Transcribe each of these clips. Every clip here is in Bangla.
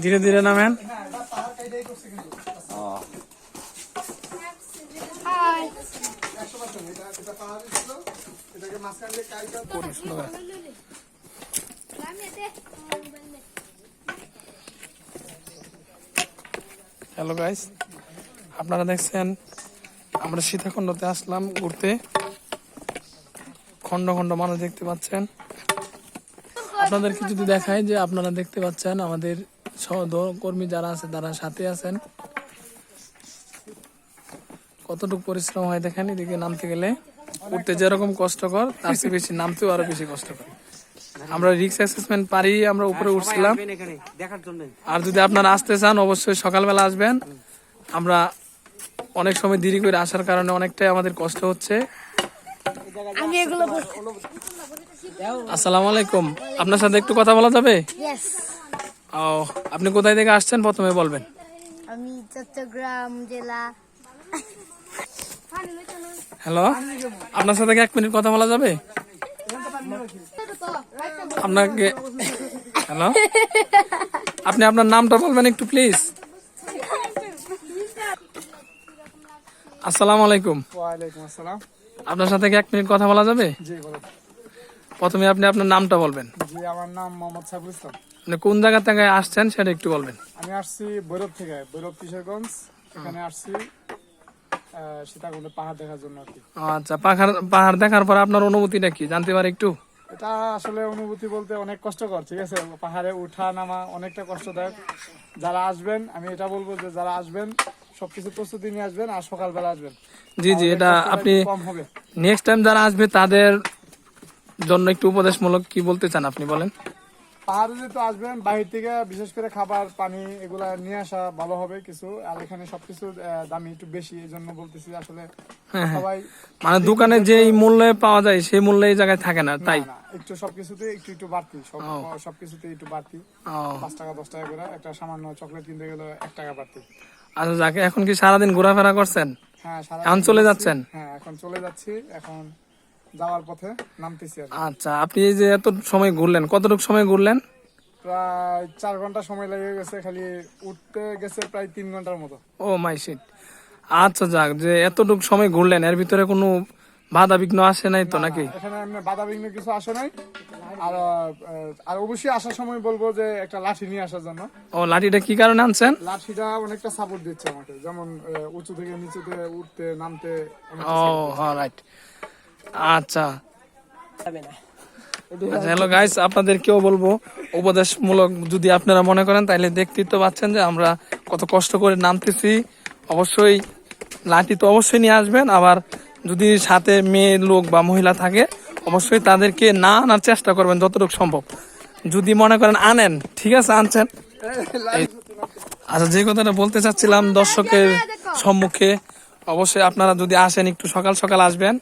ধীরে ধীরে নামেন। হ্যালো গাইস, আপনারা দেখছেন আমরা সীতাকুণ্ডতে আসলাম ঘুরতে। খন্ড খন্ড মানুষ দেখতে পাচ্ছেন। আপনাদেরকে যদি দেখায় যে আপনারা দেখতে পাচ্ছেন আমাদের সহকর্মী যারা আছে তারা সাথে আছেন। কতটুকু পরিশ্রম হয় দেখেন। এদিকে নামতে গেলে উঠতে যেরকম কষ্টকর তার চেয়ে বেশি নামতেও আরো বেশি কষ্টকর। আমরা রিস্ক অ্যাসেসমেন্ট পারি আমরা উপরে উঠছিলাম। আর যদি আপনারা আসতে চান অবশ্যই সকালবেলা আসবেন। আমরা অনেক সময় দেরি করে আসার কারণে অনেকটাই আমাদের কষ্ট হচ্ছে। আসসালামু আলাইকুম, আপনার সাথে একটু কথা বলা যাবে? আপনি কোথায় থেকে আসছেন প্রথমে বলবেন? আমি চট্টগ্রাম জেলা। হ্যালো, আপনার সাথে 1 মিনিট কথা বলা যাবে? আপনাকে হ্যালো, আপনি আপনার নামটা বলবেন একটু প্লিজ। আসসালামু আলাইকুম। ওয়ালাইকুম আসসালাম। আপনার সাথে 1 মিনিট কথা বলা যাবে? জি বলুন। প্রথমে আপনি আপনার নামটা বলবেন। জি, আমার নাম মোহাম্মদ সাইফুল ইসলাম। আপনি কোন জায়গা থেকে আসছেন সেটা একটু বলবেন। আমি আসছি ভৈরব থেকে, ভৈরব কিশোরগঞ্জ। এখানে আসছি সীতাকুণ্ডে পাহাড় দেখার জন্য আর কি। আচ্ছা, পাহাড় দেখার পর আপনার অনুভূতিটা কি জানতে পারি একটু? এটা আসলে অনুভূতি বলতে অনেক কষ্টকর, ঠিক আছে। পাহাড়ে উঠা নামা অনেকটা কষ্টদায়ক। যারা আসবেন আমি এটা বলবো যে যারা আসবেন সবকিছু প্রস্তুতি নিয়ে আসবেন আর সকালবেলা আসবেন। জি জি, এটা আপনি কম হবে। নেক্সট টাইম যারা আসবে তাদের জন্য একটু উপদেশমূলক কি বলতে চান আপনি বলেন? পাহাড়ে যেহেতু আসবেন বাহির থেকে বিশেষ করে খাবার পানি এগুলা নিয়ে আসা ভালো হবে কিছু। আর এখানে সবকিছু দামি একটু বেশি, এই জন্য বলতেছি আসলে সবাই মানে দোকানে যে মূল্যে পাওয়া যায় সেই মূল্যে এই জায়গায় থাকে না, তাই একটু সবকিছুতে একটু বাড়তি, সবকিছুতে একটু বাড়তি। 5 টাকা 10 টাকা করে একটা সামান্য চকলেট কিনতে গেলে 1 টাকা বাড়তি। আচ্ছা যাকে, এখন কি সারাদিন ঘোরাফেরা করছেন? হ্যাঁ, এখন চলে যাচ্ছেন? হ্যাঁ, এখন চলে যাচ্ছি, এখন যাওয়ার পথে নামতেছি আর কি। আচ্ছা, আপনি এই যে এত সময় ঘুরলেন, কতটুকু সময় ঘুরলেন? প্রায় 4 ঘন্টা সময় লেগে গেছে, খালি উঠতে গেছে প্রায় 3 ঘন্টার মতো। ও মাই শিট। আচ্ছা যাক, যে এতটুকু সময় ঘুরলেন এর ভিতরে কোনো বাধা বিঘ্ন আসে নাই তো নাকি? এখানে এমনি বাধা বিঘ্ন কিছু আসে নাই। আর অবশ্যই আসার সময় বলবো যে একটা লাঠি নিয়ে আসার জন্য। ও, লাঠিটা কি কারণে আনছেন? লাঠিটা অনেকটা সাপোর্ট দিচ্ছে আমাকে, যেমন উঁচু থেকে নিচুতে উঠতে নামতে। ও হ্যাঁ, রাইট। আচ্ছা, হ্যালো গাইস, আপনাদেরকেও বলবো উপদেশমূলক যদি আপনারা মনে করেন, তাইলে দেখতেই তো পাচ্ছেন যে আমরা কত কষ্ট করে নামতেছি। অবশ্যই লাঠি তো অবশ্যই নিয়ে আসবেন। আবার যদি সাথে মেয়ে লোক বা মহিলা থাকে অবশ্যই তাদেরকে না আনার চেষ্টা করবেন যতটুকু সম্ভব। যদি মনে করেন আনেন, ঠিক আছে, আনছেন। আচ্ছা, যে কথাটা বলতে চাচ্ছিলাম দর্শকের সম্মুখে, অবশ্যই আপনারা যদি আসেন একটু সকাল সকাল আসবেন।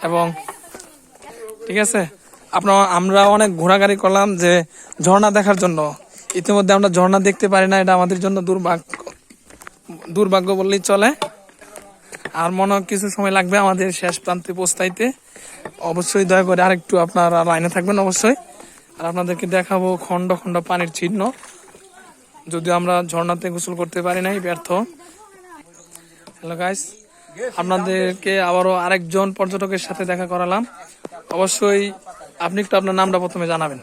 এবং ঠিক আছে, আমরা অনেক ঘোরাঘুরি করলাম যে ঝর্ণা দেখার জন্য। ইতিমধ্যে আমরা ঝর্ণা দেখতে পারি না, এটা আমাদের জন্য দুর্ভাগ্য বললেই চলে। আর মনে হয় কিছু সময় লাগবে আমাদের শেষ প্রান্তে পৌঁছাইতে। অবশ্যই দয়া করে আরেকটু আপনারা লাইনে থাকবেন অবশ্যই। আর আপনাদেরকে দেখাবো খন্ড খন্ড পানির চিহ্ন। যদিও আমরা ঝর্ণাতে গোসল করতে পারি নাই, ব্যর্থ। হ্যালো গাইস, আপনাদেরকে আবারও আরেকজন পর্যটকের সাথে দেখা করালাম। অবশ্যই আপনি একটু আপনার নামটা প্রথমে জানাবেন।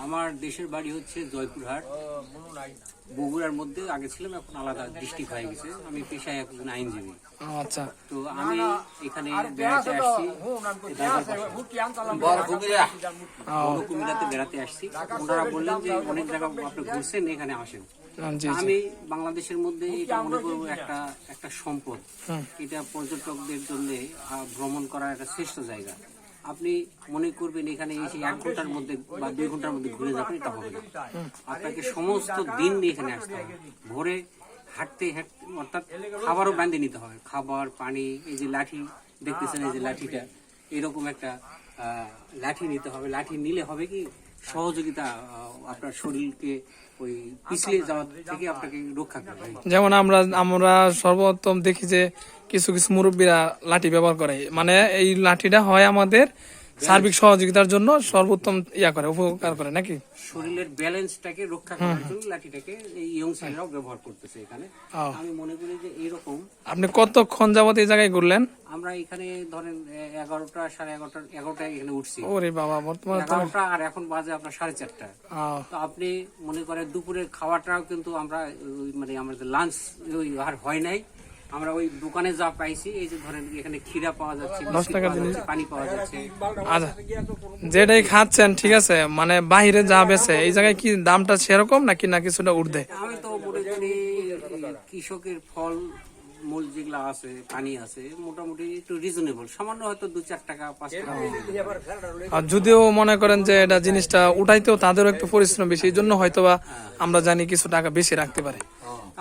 আমার দেশের বাড়ি হচ্ছে জয়পুরহাট, বগুড়ার মধ্যে আগে ছিলাম, এখন আলাদা ডিস্ট্রিক্ট হয়ে গেছে। আমি পেশায় একজন আইনজীবী। আচ্ছা, তো আমি এখানে বেড়াতে আসছি, কুমিল্লাতে বেড়াতে আসছি। ওনারা বললেন যে অনেক জায়গা আপনি ঘুরছেন, এখানে আসেন। আমি বাংলাদেশের মধ্যে এটা মনে করবো একটা সম্পদ। এটা পর্যটকদের জন্য ভ্রমণ করার একটা শ্রেষ্ঠ জায়গা। আপনি মনে করবেন এখানে এসে 1 ঘন্টার মধ্যে বা 2 ঘন্টার মধ্যে ঘুরে যাবেন, এটা হবে না। আপনাকে সমস্ত দিন এখানে আসতে হবে। ভোরে হাঁটতে হাঁটতে, অর্থাৎ খাবারও বাঁধে নিতে হবে, খাবার পানি। এই যে লাঠি দেখতেছেন, এই যে লাঠিটা, এরকম একটা লাঠি নিতে হবে। লাঠি নিলে হবে কি সহযোগিতা, আপনার শরীরকে ওই পিছলে যাওয়া থেকে আপনাকে রক্ষা করবে। যেমন আমরা সর্বপ্রথম দেখি যে কিছু কিছু মুরব্বীরা লাঠি ব্যবহার করে। মানে এই লাঠিটা হয় আমাদের সার্বিক সহযোগিতার জন্য সর্বোত্তম করে উপকার করে নাকি? শরীরের ব্যালেন্সটাকে রক্ষা করার জন্য লাঠিটাকে এই ইয়ং ছেলেরাও ব্যবহার করতেছে এখানে। আমি মনে করি যে এইরকম। আপনি কতক্ষণ যাবত এই জায়গায় ঘুরলেন? আমরা এখানে ধরেন 11টা 11:30 এখানে উঠছি। ওরে বাবা, বর্তমানে 11টা আর এখন বাজে আপনার 4:30। তো আপনি মনে করেন দুপুরের খাওয়াটাও কিন্তু আমরা মানে আমাদের লাঞ্চ আর হয় নাই। আমরা ওই দোকানে যা পাইছি, এই যে ধরেন এখানে ক্ষীরা পাওয়া যাচ্ছে, 10 টাকার জিনিস, পানি পাওয়া যাচ্ছে। আচ্ছা, যেটাই খাচ্ছেন ঠিক আছে, মানে বাহিরে যা বেছে এই জায়গায় কি দামটা সেরকম নাকি না কিছুটা ঊর্ধ্বে? আমি তো মনে করি কৃষকের ফল মূল যেগুলা আছে, পানি আছে, মোটামুটি একটু রিজনেবল, সামান্য হয়তো 2-4 টাকা 5 টাকা। আর যদিও মনে করেন যে এটা জিনিসটা উঠাইতেও তাদেরও একটু পরিশ্রম বেশি, এই জন্য হয়তোবা আমরা জানি কিছু টাকা বেশি রাখতে পারে।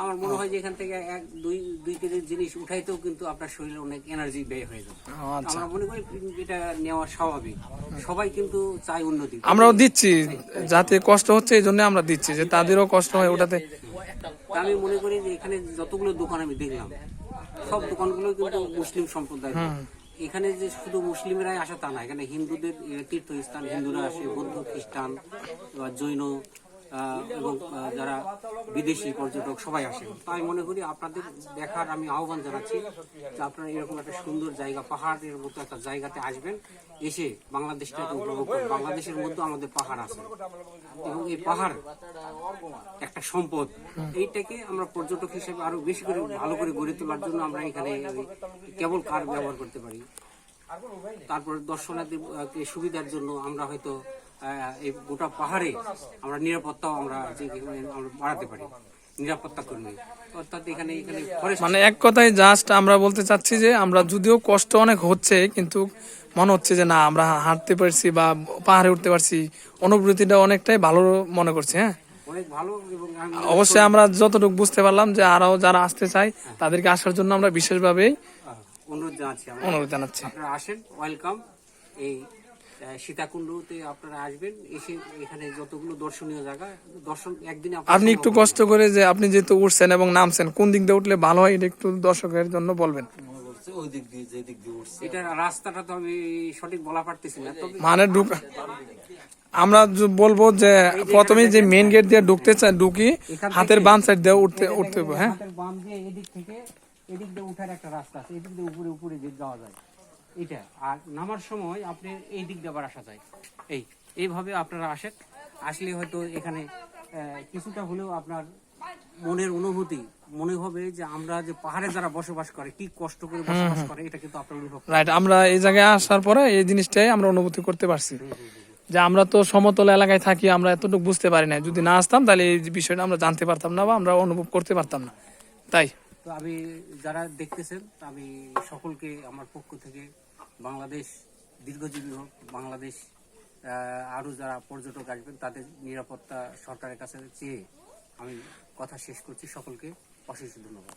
আমার মনে হয় যে এখান থেকে 1-2 কেজির জিনিস উঠাইতেও কিন্তু আপনার শরীরে অনেক এনার্জি ব্যয় হয়ে যাবে। আমরা মনে করি এটা নেওয়া স্বাভাবিক, সবাই কিন্তু চাই উন্নতি। আমরাও দিচ্ছি, যাতে কষ্ট হচ্ছে এই জন্য আমরা দিচ্ছি, যে তাদেরও কষ্ট হয় ওটাতে। আমি মনে করি যে এখানে যতগুলো দোকান আমি দেখলাম, সব দোকানগুলো কিন্তু মুসলিম সম্প্রদায়। এখানে যে শুধু মুসলিমরাই আসে তা না, এখানে হিন্দুদের তীর্থস্থান, হিন্দুরা আসে, বৌদ্ধ, খ্রিস্টান, জৈন এবং যারা বিদেশি পর্যটক সবাই আসে। তাই মনে করি আপনাদের দেখার আমি আহ্বান জানাচ্ছি যে আপনারা এরকম একটা সুন্দর জায়গা, পাহাড়ের মতো একটা জায়গাতে আসবেন, এসে বাংলাদেশটাকে উপভোগ করবেন। বাংলাদেশের মধ্যে আমাদের পাহাড় আছে এবং এই পাহাড় একটা সম্পদ। এইটাকে আমরা পর্যটক হিসেবে আরো বেশি করে ভালো করে গড়ে তোলার জন্য আমরা এখানে কেবল কার ব্যবহার করতে পারি। তারপর দর্শনার্থীর সুবিধার জন্য আমরা হয়তো এই গোটা পাহাড়ে আমরা নিরাপত্তাও আমরা বাড়াতে পারি, নিরাপত্তা কর্মী। অর্থাৎ এখানে মানে এক কথায় জাস্ট আমরা বলতে চাচ্ছি যে আমরা যদিও কষ্ট অনেক হচ্ছে, কিন্তু মনে হচ্ছে যে না, আমরা হাঁটতে পারছি বা পাহাড়ে উঠতে পারছি, অনুভূতিটা অনেকটাই ভালো মনে করছি। হ্যাঁ, অনেক ভালো। এবং অবশ্যই আমরা যতটুকু বুঝতে পারলাম যে আরো যারা আসতে চায় তাদেরকে আসার জন্য আমরা বিশেষভাবেই অনুরোধ জানাচ্ছি। আপনারা আসেন, ওয়েলকাম। এই সীতাকুণ্ডতে আপনারা আসবেন, এসে এখানে যতগুলো দর্শনীয় জায়গা দর্শন একদিনে আপনি একটু কষ্ট করে, যে আপনি যেহেতু উঠছেন এবং নামছেন, কোন দিক দিয়ে উঠলে ভালো হয় এটা একটু দর্শকের জন্য বলবেন। ওই দিক দিয়ে, যে দিক দিয়ে উঠছে, এটা রাস্তাটা তো আমি সঠিক বলা পারতেছি না, তবে মানে আমরা বলবো যে প্রথমে যে মেইন গেট দিয়ে ঢুকি হাতের বাম সাইড দিয়ে উঠতে হবে। হ্যাঁ, হাতের বাম দিয়ে এদিক থেকে এদিক দিয়ে উঠার একটা রাস্তা আছে, এদিক দিয়ে উপরে যে যাওয়া যায় এটা। আর নামার সময় আপনি এই দিক দিয়ে আবার আসা যায়। এইভাবে আপনারা আসলে হয়তো এখানে কিছুটা হলেও আপনার মনের অনুভূতি মনে হবে যে আমরা যে পাহাড়ে যারা বসবাস করে, কি কষ্ট করে বসবাস করে, এটা কিন্তু আপনার অনুভব। রাইট, আমরা এই জায়গায় আসার পরে এই জিনিসটাই আমরা অনুভূতি করতে পারছি যে আমরা তো সমতল এলাকায় থাকি, আমরা এতটুকু বুঝতে পারি না। যদি না আসতাম তাহলে এই বিষয়টা আমরা জানতে পারতাম না বা আমরা অনুভব করতে পারতাম না। তাই তো আমি যারা দেখতেছেন, আমি সকলকে আমার পক্ষ থেকে বাংলাদেশ দীর্ঘজীবী হোক, বাংলাদেশ আরো যারা পর্যটক আসবেন তাদের নিরাপত্তা সরকারের কাছে চেয়ে আমি কথা শেষ করছি। সকলকে অশেষ ধন্যবাদ।